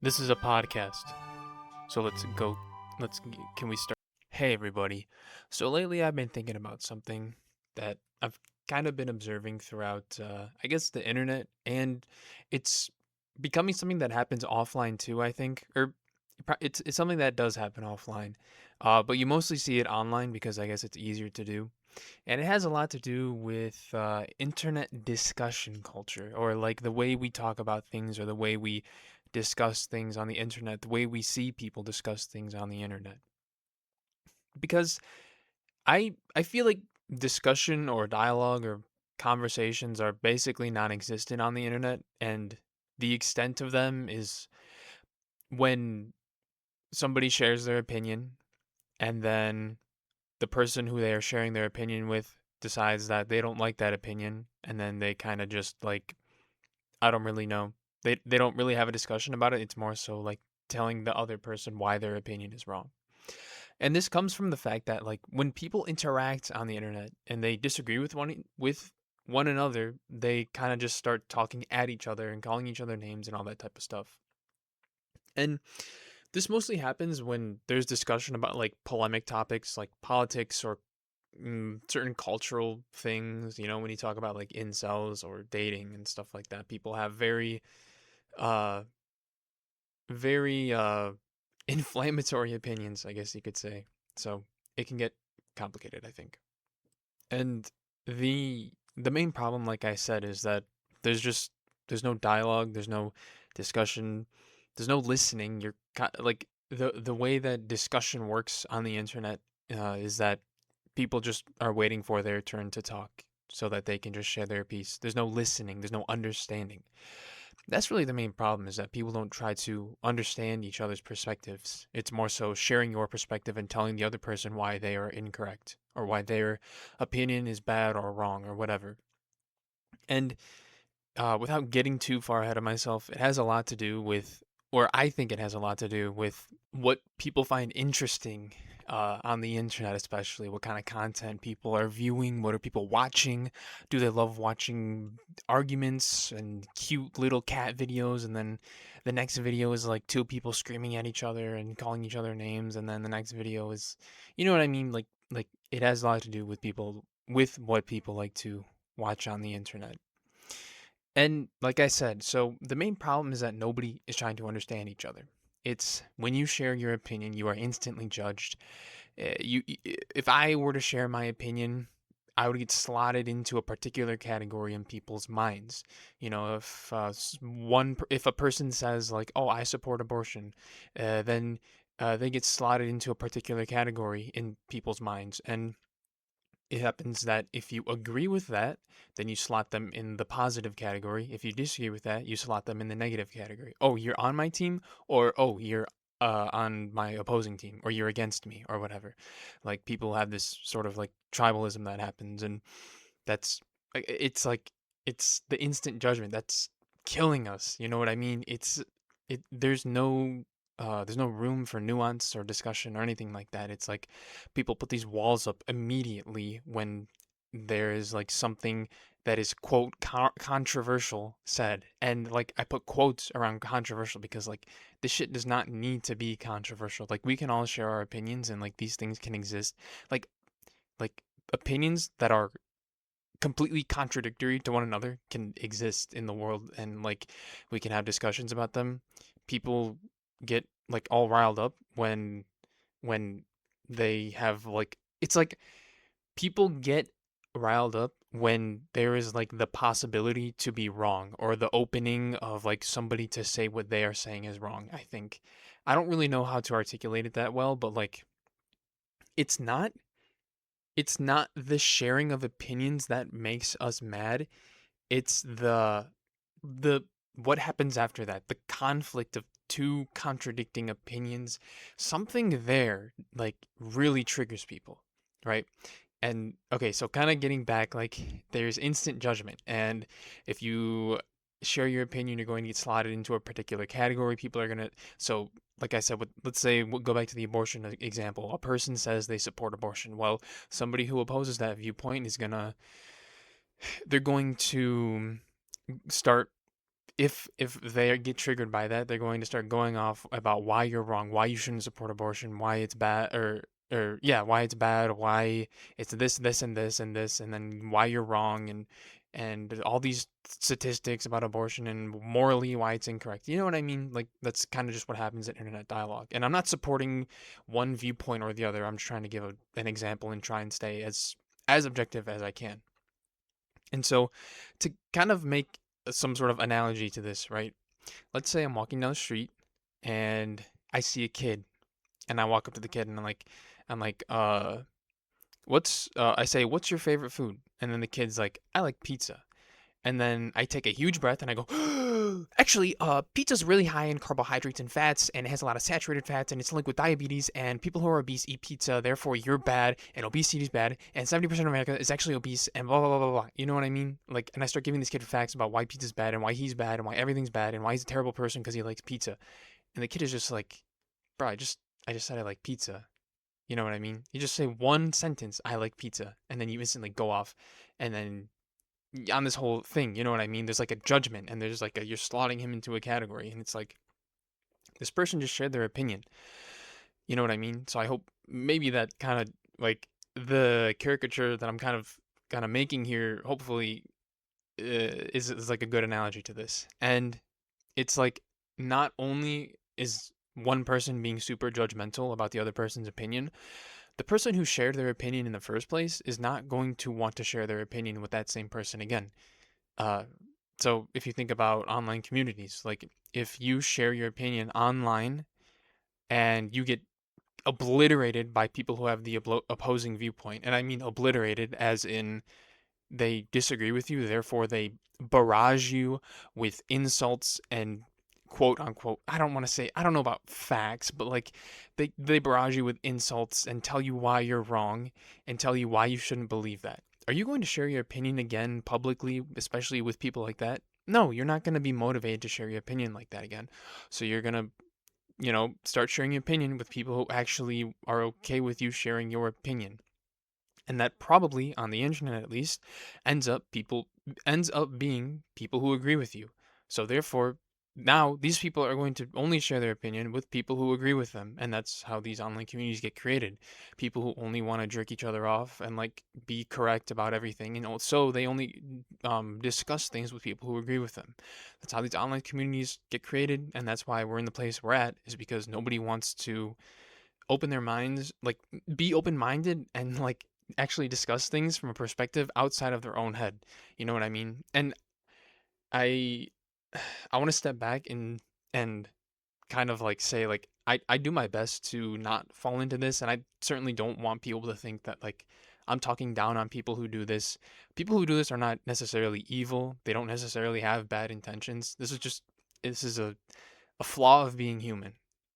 This is a podcast. So let's go. Can we start? Hey, everybody. So lately I've been thinking about something that I've kind of been observing throughout, I guess, the internet. And it's becoming something that happens offline too, I think. It's something that does happen offline. But you mostly see it online because I guess it's easier to do. And it has a lot to do with internet discussion culture, or like the way we talk about things, or the way we discuss things on the internet, the way we see people discuss things on the internet. Because I feel like discussion or dialogue or conversations are basically non-existent on the internet, and the extent of them is when somebody shares their opinion, and then the person who they are sharing their opinion with decides that they don't like that opinion, and then they kind of just like, I don't really know. They don't really have a discussion about it. It's more so like telling the other person why their opinion is wrong. And this comes from the fact that like when people interact on the internet and they disagree with one another, they kind of just start talking at each other and calling each other names and all that type of stuff. And this mostly happens when there's discussion about like polemic topics like politics or certain cultural things. When you talk about like incels or dating and stuff like that, people have uh, very inflammatory opinions, I guess you could say. So it can get complicated, I think. And the main problem, like I said, is that there's just there's no dialogue, there's no discussion, there's no listening. Like the way that discussion works on the internet is that people just are waiting for their turn to talk so that they can just share their piece. There's no listening, there's no understanding. That's really the main problem, is that people don't try to understand each other's perspectives. It's more so sharing your perspective and telling the other person why they are incorrect or why their opinion is bad or wrong or whatever. And without getting too far ahead of myself, it has a lot to do with, or I think it has a lot to do with what people find interesting on the internet, especially what kind of content people are viewing. What are people watching? Do they love watching arguments and cute little cat videos? And then the next video is like two people screaming at each other and calling each other names. And then the next video is, you know what I mean? Like it has a lot to do with what people like to watch on the internet. And like I said, so the main problem is that nobody is trying to understand each other. It's when you share your opinion, you are instantly judged. If I were to share my opinion, I would get slotted into a particular category in people's minds. If a person says like, "Oh, I support abortion," then they get slotted into a particular category in people's minds, and it happens that if you agree with that, then you slot them in the positive category. If you disagree with that, you slot them in the negative category. Oh, you're on my team, or oh, you're on my opposing team, or you're against me, or whatever. Like people have this sort of like tribalism that happens, and that's like it's the instant judgment that's killing us. You know what I mean? There's no room for nuance or discussion or anything like that. It's like people put these walls up immediately when there is like something that is quote controversial said. And like I put quotes around controversial because like this shit does not need to be controversial. Like we can all share our opinions, and like these things can exist. Like like opinions that are completely contradictory to one another can exist in the world, and like we can have discussions about them. People get like all riled up when they have like, it's like people get riled up when there is like the possibility to be wrong, or the opening of like somebody to say what they are saying is wrong. I think I don't really know how to articulate it that well, but like it's not it's not the sharing of opinions that makes us mad. It's the what happens after that, the conflict of two contradicting opinions. Something there like really triggers people, right? And okay, so kind of getting back, like there's instant judgment, and if you share your opinion, you're going to get slotted into a particular category. People are gonna so like I said, let's say we'll go back to the abortion example. A person says they support abortion. Well, somebody who opposes that viewpoint is they're going to start if they get triggered by that, they're going to start going off about why you're wrong, why you shouldn't support abortion, why it's bad, or yeah, why it's bad, why it's this, this, and this, and this, and then why you're wrong, and all these statistics about abortion and morally why it's incorrect. You know what I mean? Like that's kind of just what happens in internet dialogue. And I'm not supporting one viewpoint or the other. I'm just trying to give an example and try and stay as objective as I can. And so, to kind of make some sort of analogy to this, right? Let's say I'm walking down the street and I see a kid, and I walk up to the kid and I'm like, I say, what's your favorite food? And then the kid's like, I like pizza. And then I take a huge breath and I go, actually, pizza's really high in carbohydrates and fats, and it has a lot of saturated fats, and it's linked with diabetes, and people who are obese eat pizza, therefore you're bad, and obesity is bad, and 70% of America is actually obese, and blah, blah, blah, blah, blah. You know what I mean? Like, and I start giving this kid facts about why pizza's bad, and why he's bad, and why everything's bad, and why he's a terrible person because he likes pizza. And the kid is just like, bro, I just said I like pizza. You know what I mean? You just say one sentence, I like pizza, and then you instantly go off, and then on this whole thing, you know what I mean? There's like a judgment, and there's like you're slotting him into a category, and it's like this person just shared their opinion. You know what I mean? So I hope maybe that kind of like the caricature that I'm kind of making here, hopefully, is like a good analogy to this. And it's like not only is one person being super judgmental about the other person's opinion, the person who shared their opinion in the first place is not going to want to share their opinion with that same person again. Uh, so if you think about online communities, like if you share your opinion online and you get obliterated by people who have the opposing viewpoint, and I mean obliterated as in they disagree with you, therefore they barrage you with insults and quote unquote, I don't want to say, I don't know about facts, but like they barrage you with insults and tell you why you're wrong and tell you why you shouldn't believe that. Are you going to share your opinion again publicly, especially with people like that? No, you're not going to be motivated to share your opinion like that again. So you're going to, start sharing your opinion with people who actually are okay with you sharing your opinion. And that probably on the internet at least ends up being people who agree with you. So therefore, now these people are going to only share their opinion with people who agree with them, and that's how these online communities get created. People who only want to jerk each other off and like be correct about everything, and also they only discuss things with people who agree with them. That's how these online communities get created, and that's why we're in the place we're at, is because nobody wants to open their minds, like be open minded and like actually discuss things from a perspective outside of their own head. You know what I mean? And I I want to step back and kind of like say like I do my best to not fall into this, and I certainly don't want people to think that like I'm talking down on people who do this. People who do this are not necessarily evil. They don't necessarily have bad intentions. This is a flaw of being human.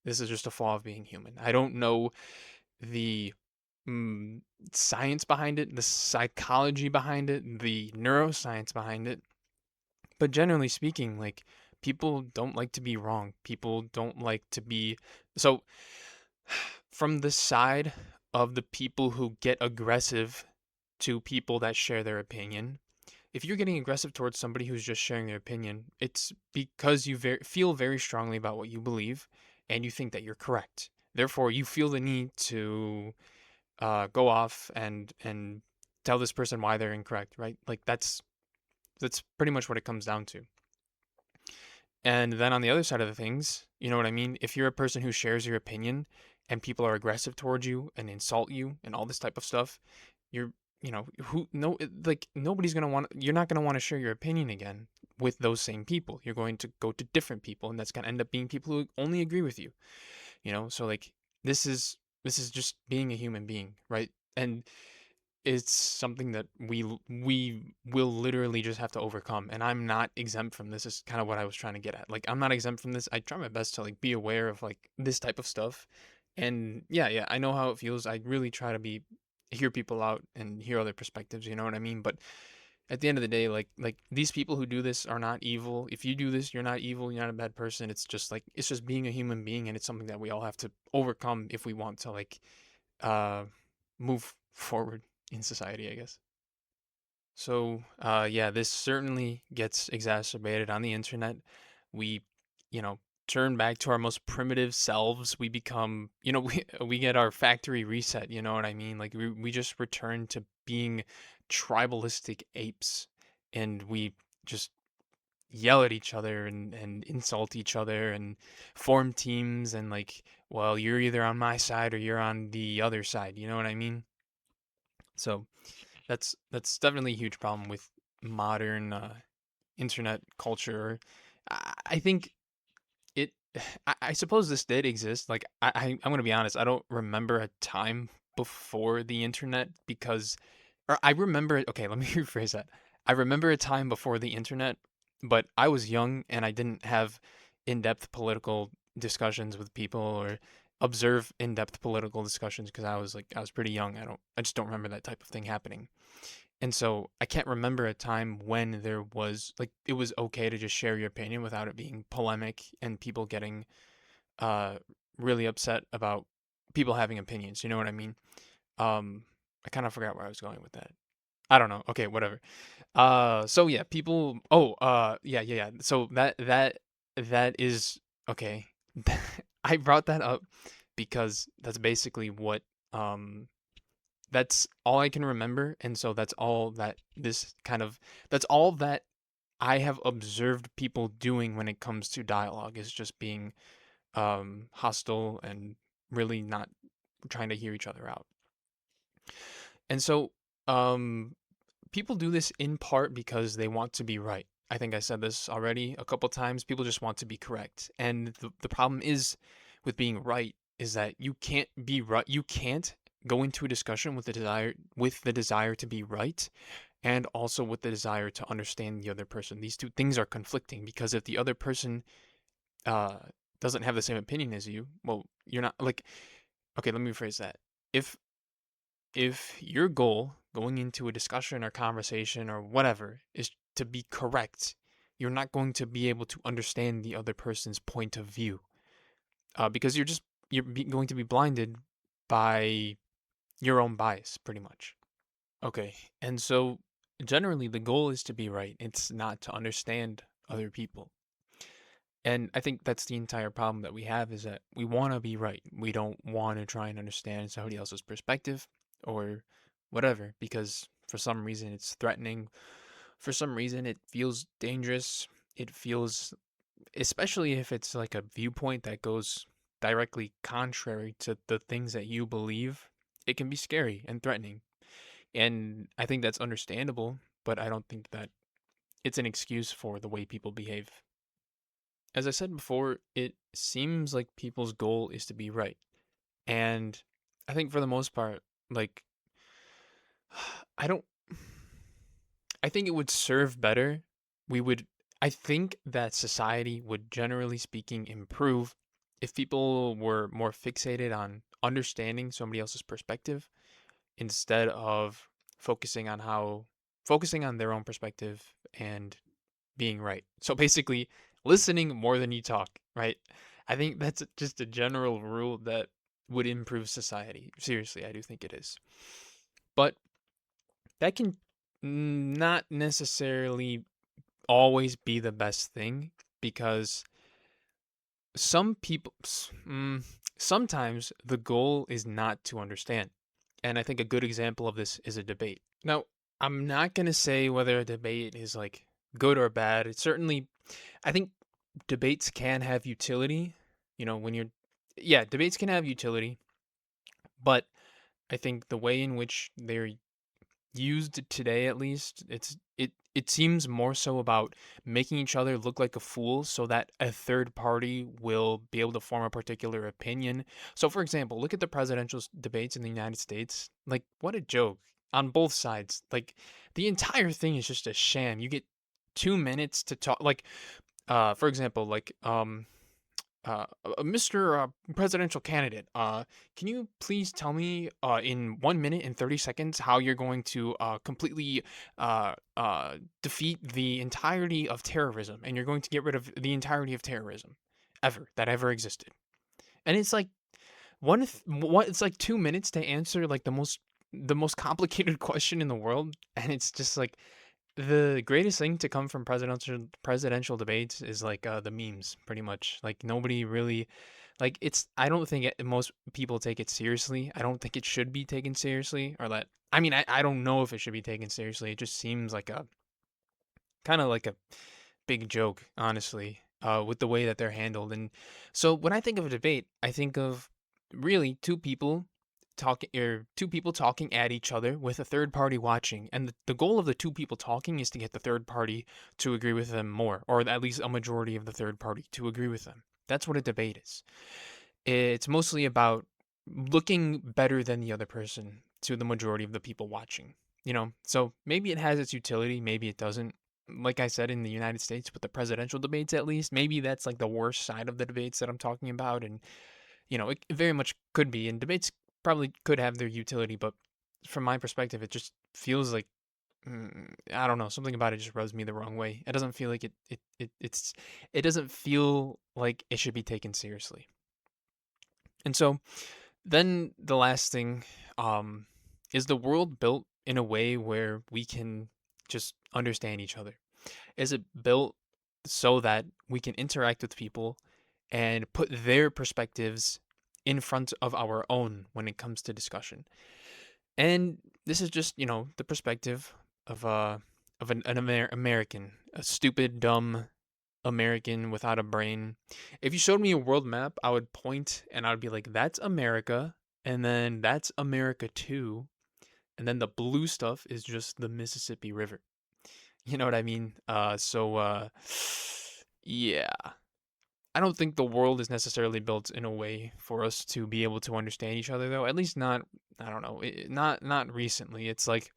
This is just a flaw of being human. I don't know the mm, science behind it, the psychology behind it, the neuroscience behind it. But generally speaking, like people don't like to be wrong. People don't like to be so from the side of the people who get aggressive to people that share their opinion. If you're getting aggressive towards somebody who's just sharing their opinion, it's because you feel very strongly about what you believe and you think that you're correct. Therefore, you feel the need to go off and tell this person why they're incorrect, right? Like that's pretty much what it comes down to. And then on the other side of the things, you know what I mean? If you're a person who shares your opinion and people are aggressive towards you and insult you and all this type of stuff, you're who no like nobody's going to want you're not going to want to share your opinion again with those same people. You're going to go to different people, and that's going to end up being people who only agree with you. So like this is this is just being a human being, right? And it's something that we will literally just have to overcome, and I'm not exempt from this. Is kind of what I was trying to get at. Like I'm not exempt from this. I try my best to like be aware of like this type of stuff, and yeah, I know how it feels. I really try to be hear people out and hear other perspectives, you know what I mean? But at the end of the day, like these people who do this are not evil. If you do this, you're not evil, you're not a bad person. It's just being a human being, and it's something that we all have to overcome if we want to like uh move forward in society, I guess. Yeah, this certainly gets exacerbated on the internet. We, you know, turn back to our most primitive selves. We become, we get our factory reset, you know what I mean? Like we just return to being tribalistic apes, and we just yell at each other and insult each other and form teams and like, well, you're either on my side or you're on the other side, you know what I mean? So that's definitely a huge problem with modern internet culture. I think it. I suppose this did exist. Like I'm gonna be honest. I don't remember a time before the internet because, or I remember. Okay, let me rephrase that. I remember a time before the internet, but I was young and I didn't have in-depth political discussions with people or observe in-depth political discussions because I was pretty young. I just don't remember that type of thing happening. And so I can't remember a time when there was like it was okay to just share your opinion without it being polemic and people getting uh really upset about people having opinions. You know what I mean? I kind of forgot where I was going with that. I don't know. Okay, whatever. So yeah, people. Oh, yeah. So that is okay. I brought that up because that's basically what um that's all I can remember, and so that's all that I have observed people doing when it comes to dialogue is just being hostile and really not trying to hear each other out. And so um people do this in part because they want to be right. I think I said this already a couple times. People just want to be correct. And the problem is with being right is that you can't be right. You can't go into a discussion with the desire to be right and also with the desire to understand the other person. These two things are conflicting because if the other person uh doesn't have the same opinion as you, well, you're not like okay, let me rephrase that. If your goal going into a discussion or conversation or whatever is to be correct, you're not going to be able to understand the other person's point of view because going to be blinded by your own bias, pretty much. Okay, and so generally the goal is to be right. It's not to understand other people. And I think that's the entire problem that we have is that we want to be right. We don't want to try and understand somebody else's perspective or whatever because for some reason it's threatening. For some reason it feels dangerous. It feels, especially if it's like a viewpoint that goes directly contrary to the things that you believe, it can be scary and threatening. And I think that's understandable, but I don't think that it's an excuse for the way people behave. As I said before, it seems like people's goal is to be right. And I think for the most part, like, I don't, I think it would serve better. We would, I think that society would generally speaking improve if people were more fixated on understanding somebody else's perspective instead of focusing on focusing on their own perspective and being right. So basically, listening more than you talk, right? I think that's just a general rule that would improve society. Seriously, I do think it is. But that can not necessarily always be the best thing because some people, sometimes the goal is not to understand. And I think a good example of this is a debate. Now, I'm not going to say whether a debate is like good or bad. It's certainly, I think debates can have utility. You know, yeah, debates can have utility, but I think the way in which they're used today, at least, it seems more so about making each other look like a fool so that a third party will be able to form a particular opinion. So, for example, look at the presidential debates in the United States. Like, what a joke on both sides. Like, the entire thing is just a sham. You get 2 minutes to talk. Like, for example, Mr. Presidential candidate, can you please tell me in 1 minute and 30 seconds how you're going to completely defeat the entirety of terrorism and you're going to get rid of the entirety of terrorism that ever existed? And it's like it's like 2 minutes to answer like the most the most complicated question in the world, and it's just like the greatest thing to come from presidential debates is like the memes, pretty much. Like nobody really like it's. I don't think most people take it seriously. I don't think it should be taken seriously, or that. I mean, I don't know if it should be taken seriously. It just seems like a kind of like a big joke, honestly, with the way that they're handled. And so when I think of a debate, I think of really two people talking at each other with a third party watching. And the goal of the two people talking is to get the third party to agree with them more, or at least a majority of the third party to agree with them. That's what a debate is. It's mostly about looking better than the other person to the majority of the people watching. So maybe it has its utility, maybe it doesn't. Like I said, in the United States with the presidential debates, at least, maybe that's like the worst side of the debates that I'm talking about. And, it very much could be. And debates probably could have their utility, but from my perspective, it just feels like, I don't know, something about it just rubs me the wrong way. It doesn't feel like it doesn't feel like it should be taken seriously. And so then the last thing, um, is the world built in a way where we can just understand each other? Is it built so that we can interact with people and put their perspectives in front of our own when it comes to discussion? And this is just, the perspective of an American, a stupid, dumb American without a brain. If you showed me a world map, I would point and I would be like, that's America, and then that's America too, and then the blue stuff is just the Mississippi River. You know what I mean? Yeah. I don't think the world is necessarily built in a way for us to be able to understand each other, though. At least not, I don't know, not recently. It's like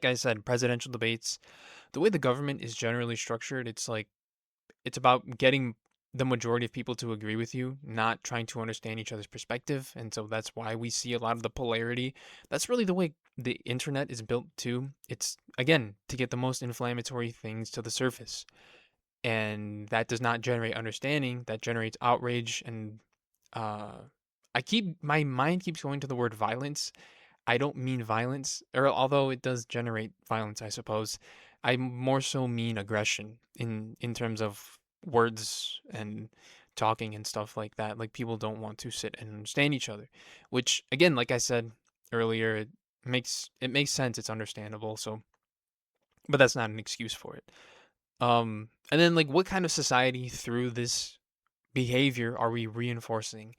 I said, presidential debates, the way the government is generally structured, it's about getting the majority of people to agree with you, not trying to understand each other's perspective. And so that's why we see a lot of the polarity. That's really the way the internet is built too. It's, again, to get the most inflammatory things to the surface. And that does not generate understanding, that generates outrage. And uh, my mind keeps going to the word violence. I don't mean violence, or although it does generate violence, I suppose. I more so mean aggression in terms of words and talking and stuff like that. Like people don't want to sit and understand each other, which again, like I said earlier, it makes sense. It's understandable. So, but that's not an excuse for it. And then like, what kind of society through this behavior are we reinforcing?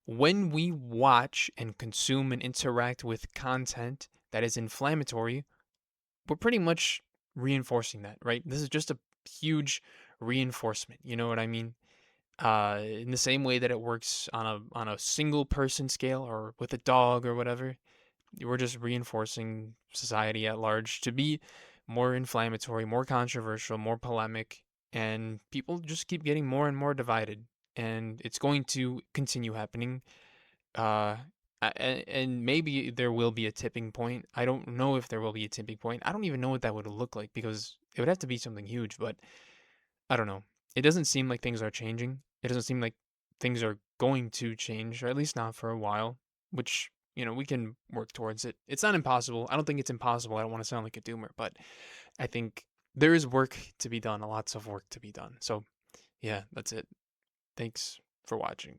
When we watch and consume and interact with content that is inflammatory, we're pretty much reinforcing that, right? This is just a huge reinforcement. You know what I mean? In the same way that it works on a single person scale or with a dog or whatever, we're just reinforcing society at large to be more inflammatory, more controversial, more polemic, and people just keep getting more and more divided. And it's going to continue happening, uh, and maybe there will be a tipping point. I don't know if there will be a tipping point. I don't even know what that would look like because it would have to be something huge, but I don't know. It doesn't seem like things are changing. It doesn't seem like things are going to change, or at least not for a while, which, we can work towards it. It's not impossible. I don't think it's impossible. I don't want to sound like a doomer, but I think there is work to be done, lots of work to be done. So, yeah, that's it. Thanks for watching.